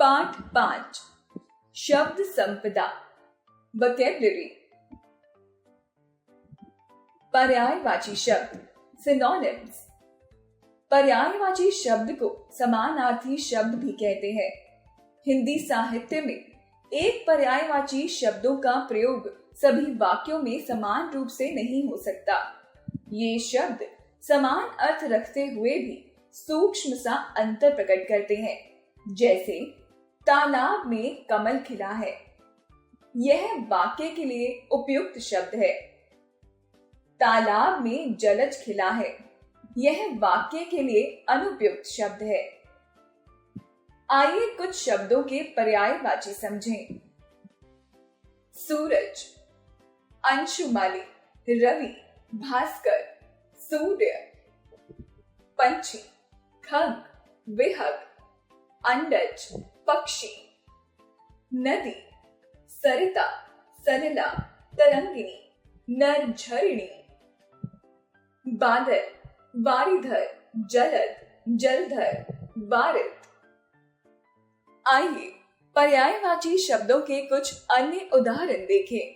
पाठ 5 शब्द संपदा वोकैबुलरी। पर्यायवाची शब्द सिनोनिम्स। पर्यायवाची शब्द को समानार्थी शब्द भी कहते हैं। हिंदी साहित्य में एक पर्यायवाची शब्दों का प्रयोग सभी वाक्यों में समान रूप से नहीं हो सकता। ये शब्द समान अर्थ रखते हुए भी सूक्ष्म सा अंतर प्रकट करते हैं। जैसे तालाब में कमल खिला है, यह वाक्य के लिए उपयुक्त शब्द है। तालाब में जलज खिला है, यह वाक्य के लिए अनुपयुक्त शब्द है। आइए कुछ शब्दों के पर्यायवाची समझें। सूरज, अंशुमाली, रवि, भास्कर, सूर्य। पंछी, खंग, विहग, अंडज, पक्षी। नदी, सरिता, सलिला, तरंगिणी, नरझरिणी। बादल, वारिधर, जलद, जलधर, वारिद। आइए पर्यायवाची शब्दों के कुछ अन्य उदाहरण देखें।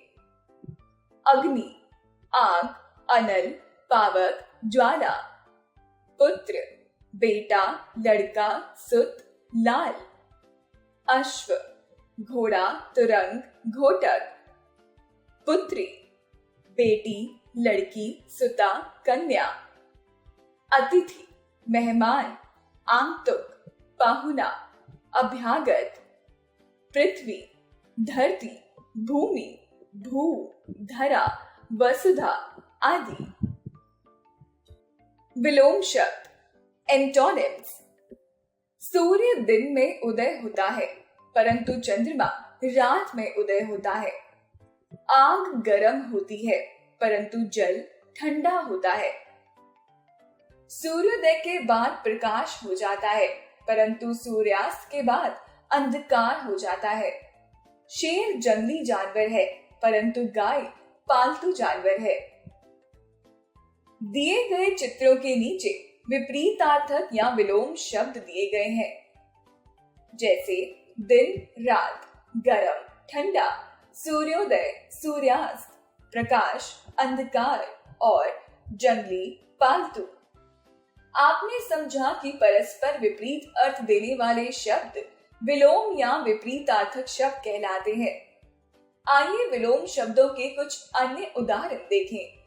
अग्नि, आग, अनल, पावक, ज्वाला। पुत्र, बेटा, लड़का, सुत, लाल। अश्व, घोड़ा, तुरंग, घोटक। पुत्री, बेटी, लड़की, सुता, कन्या। अतिथि, मेहमान, आगंतुक, पाहुना, अभ्यागत। पृथ्वी, धरती, भूमि, भू, धरा, वसुधा आदि। विलोम शब्द एंटोनिम्स। सूर्य दिन में उदय होता है, परंतु चंद्रमा रात में उदय होता है। आग गर्म होती है, परंतु जल ठंडा होता है। सूर्योदय के बाद प्रकाश हो जाता है, परंतु सूर्यास्त के बाद अंधकार हो जाता है। शेर जंगली जानवर है, परंतु गाय पालतू जानवर है। दिए गए चित्रों के नीचे विपरीतार्थक या विलोम शब्द दिए गए हैं, जैसे दिन, रात, गरम, ठंडा, सूर्योदय, सूर्यास्त, प्रकाश, अंधकार और जंगली, पालतू। आपने समझा कि परस्पर विपरीत अर्थ देने वाले शब्द विलोम या विपरीतार्थक शब्द कहलाते हैं। आइए विलोम शब्दों के कुछ अन्य उदाहरण देखें।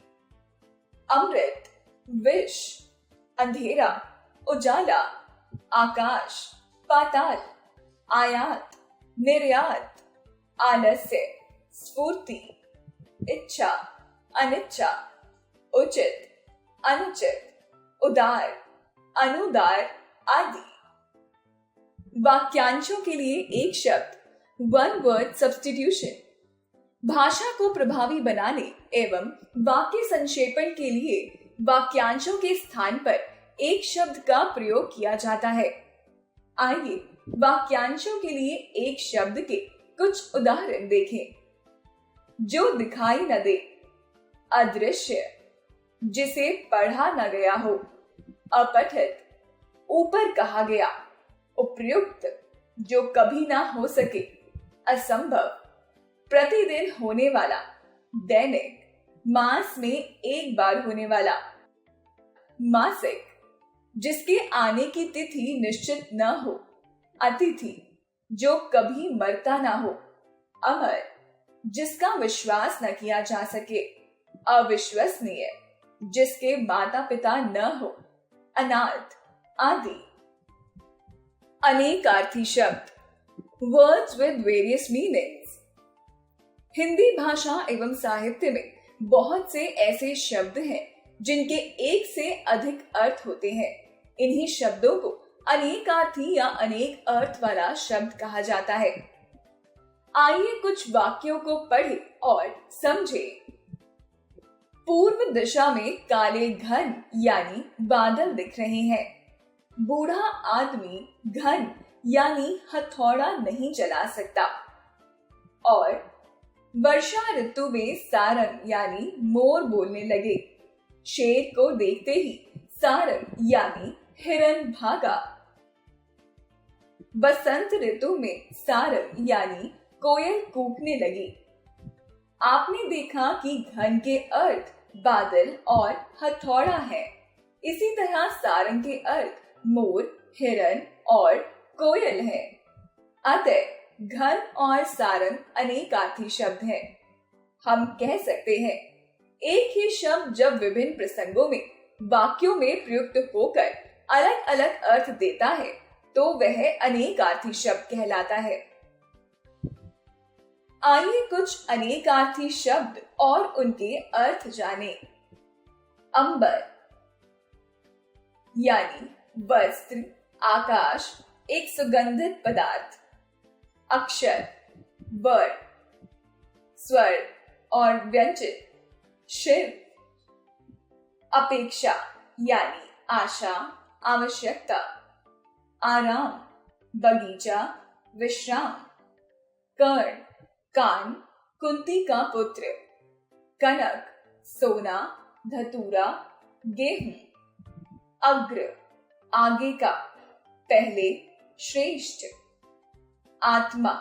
अमृत, विष, अंधेरा, उजाला, आकाश, पाताल, आयात, निर्यात, आलस्य, स्फूर्ति, इच्छा, अनिच्छा, उचित, अनुचित, उदार, अनुदार आदि। वाक्यांशों के लिए एक शब्द वन वर्ड सब्स्टिट्यूशन। भाषा को प्रभावी बनाने एवं वाक्य संक्षेपण के लिए वाक्यांशों के स्थान पर एक शब्द का प्रयोग किया जाता है। आइए वाक्यांशों के लिए एक शब्द के कुछ उदाहरण देखें। जो दिखाई न दे, अदृश्य, जिसे पढ़ा न गया हो, अपठित, ऊपर कहा गया, उपयुक्त, जो कभी ना हो सके, असंभव, प्रतिदिन होने वाला, दैनिक, मास में एक बार होने वाला, मासिक, जिसके आने की तिथि निश्चित न हो, अतिथि, जो कभी मरता ना हो, अमर, जिसका विश्वास न किया जा सके, अविश्वसनीय, जिसके माता पिता न हो, अनाथ आदि। अनेकार्थी शब्द words with various meanings. Hindi भाषा एवं साहित्य में बहुत से ऐसे शब्द हैं जिनके एक से अधिक अर्थ होते हैं। इन्हीं शब्दों को अनेकार्थी या अनेक अर्थ वाला शब्द कहा जाता है। आइए कुछ वाक्यों को पढ़ें और समझें। पूर्व दिशा में काले घन यानी बादल दिख रहे हैं। बूढ़ा आदमी घन यानी हथौड़ा नहीं चला सकता। और वर्षा ऋतु में सारंग यानी मोर बोलने लगे। शेर को देखते ही सारंग यानी हिरन भागा। बसंत ऋतु में सारंग यानी कोयल कूकने लगी। आपने देखा कि घन के अर्थ बादल और हथौड़ा है। इसी तरह सारंग के अर्थ मोर, हिरन और कोयल है। अतः घन और सारंग अनेकार्थी शब्द है। हम कह सकते हैं एक ही शब्द जब विभिन्न प्रसंगों में वाक्यों में प्रयुक्त होकर अलग अलग अर्थ देता है तो वह अनेकार्थी शब्द कहलाता है। आइए कुछ अनेकार्थी शब्द और उनके अर्थ जानें। अंबर यानी वस्त्र, आकाश, एक सुगंधित पदार्थ। अक्षर वर्ण, स्वर और व्यंजन। शिव अपेक्षा यानी आशा, आवश्यकता। आराम बगीचा, विश्राम। कर्ण कान, कुंती का पुत्र। कनक सोना, धतूरा, गेहूं। अग्र आगे का, पहले, श्रेष्ठ। आत्मा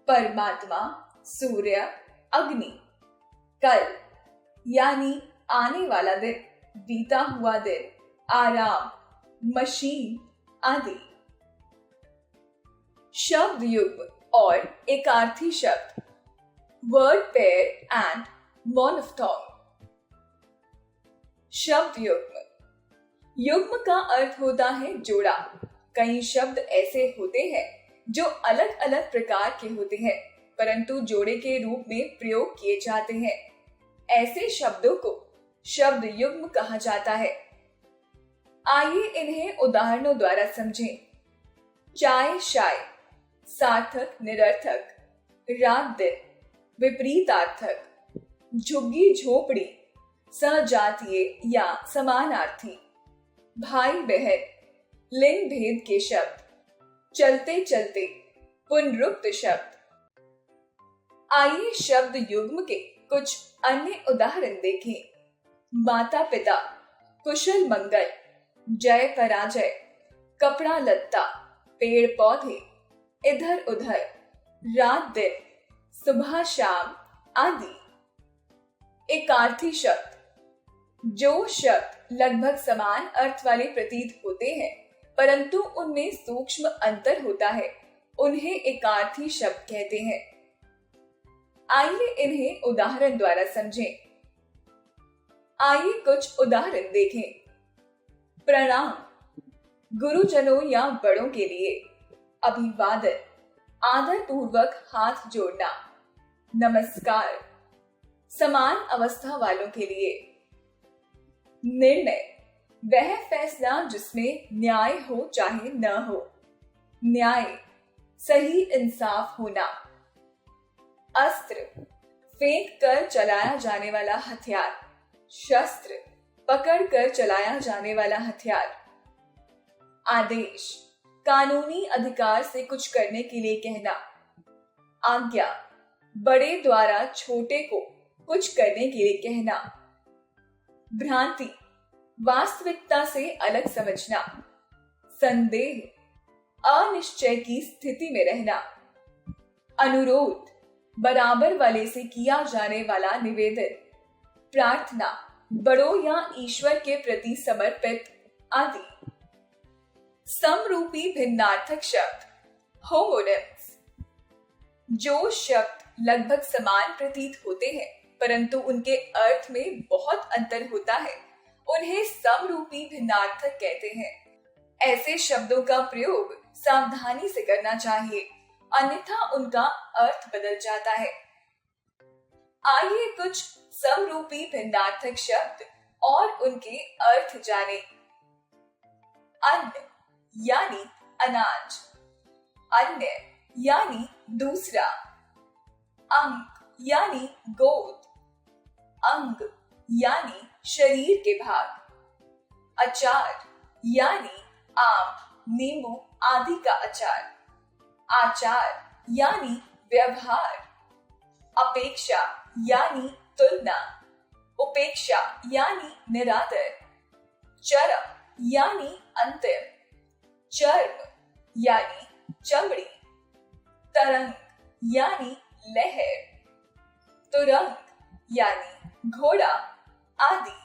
परमात्मा, सूर्य, अग्नि। कल यानी आने वाला दिन, बीता हुआ दिन, आराम, मशीन आदि। शब्द युग्म और एकार्थी शब्द। Word pair and monophthong. शब्द युग्म। युग्म का अर्थ होता है जोड़ा। कई शब्द ऐसे होते हैं जो अलग अलग प्रकार के होते हैं परंतु जोड़े के रूप में प्रयोग किए जाते हैं। ऐसे शब्दों को शब्द युग्म कहा जाता है। आइए इन्हें उदाहरणों द्वारा समझें। चाय शाय, सार्थक निरर्थक, रात दिन, विपरीतार्थक। झुग्गी झोपड़ी, सजातीय या समानार्थी। भाई बहन, लिंग भेद के शब्द। चलते चलते, पुनरुक्त शब्द। आइए शब्द युग्म के कुछ अन्य उदाहरण देखें। माता पिता, कुशल मंगल, जय पराजय, कपड़ा लत्ता, पेड़ पौधे, इधर उधर, रात दिन, सुबह शाम आदि। एकार्थी शब्द। जो शब्द लगभग समान अर्थ वाले प्रतीत होते हैं परंतु उनमें सूक्ष्म अंतर होता है उन्हें एकार्थी शब्द कहते हैं। आइए इन्हें उदाहरण द्वारा समझें। आइए कुछ उदाहरण देखें। प्रणाम, गुरुजनों या बड़ों के लिए। अभिवादन, आदर पूर्वक हाथ जोड़ना। नमस्कार, समान अवस्था वालों के लिए। निर्णय, वह फैसला जिसमें न्याय हो चाहे न हो। न्याय, सही इंसाफ होना। अस्त्र, फेंक कर चलाया जाने वाला हथियार। शस्त्र, पकड़ कर चलाया जाने वाला हथियार। आदेश, कानूनी अधिकार से कुछ करने के लिए कहना। आज्ञा, बड़े द्वारा छोटे को कुछ करने के लिए कहना। भ्रांति, वास्तविकता से अलग समझना। संदेह, अनिश्चय की स्थिति में रहना। अनुरोध, बराबर वाले से किया जाने वाला निवेदन। प्रार्थना, बड़ों या ईश्वर के प्रति समर्पित आदि। समरूपी भिन्नार्थक शब्द। होमोनिम्स, जो शब्द लगभग समान प्रतीत होते हैं परंतु उनके अर्थ में बहुत अंतर होता है उन्हें समरूपी भिन्नार्थक कहते हैं। ऐसे शब्दों का प्रयोग सावधानी से करना चाहिए अन्यथा उनका अर्थ बदल जाता है। आइए कुछ समरूपी भिन्नार्थक शब्द और उनके अर्थ जानें। अन्य यानी अनाज। अन्य यानी दूसरा। अंक यानी गोद। अंग यानी शरीर के भाग। अचार यानी आम, नींबू आदि का अचार। आचार यानी व्यवहार। अपेक्षा यानी तुलना। उपेक्षा यानी निरादर। चरम यानी अंतिम। चर्म यानी चमड़ी, तरंग यानी लहर, तुरंग यानी घोड़ा आदि।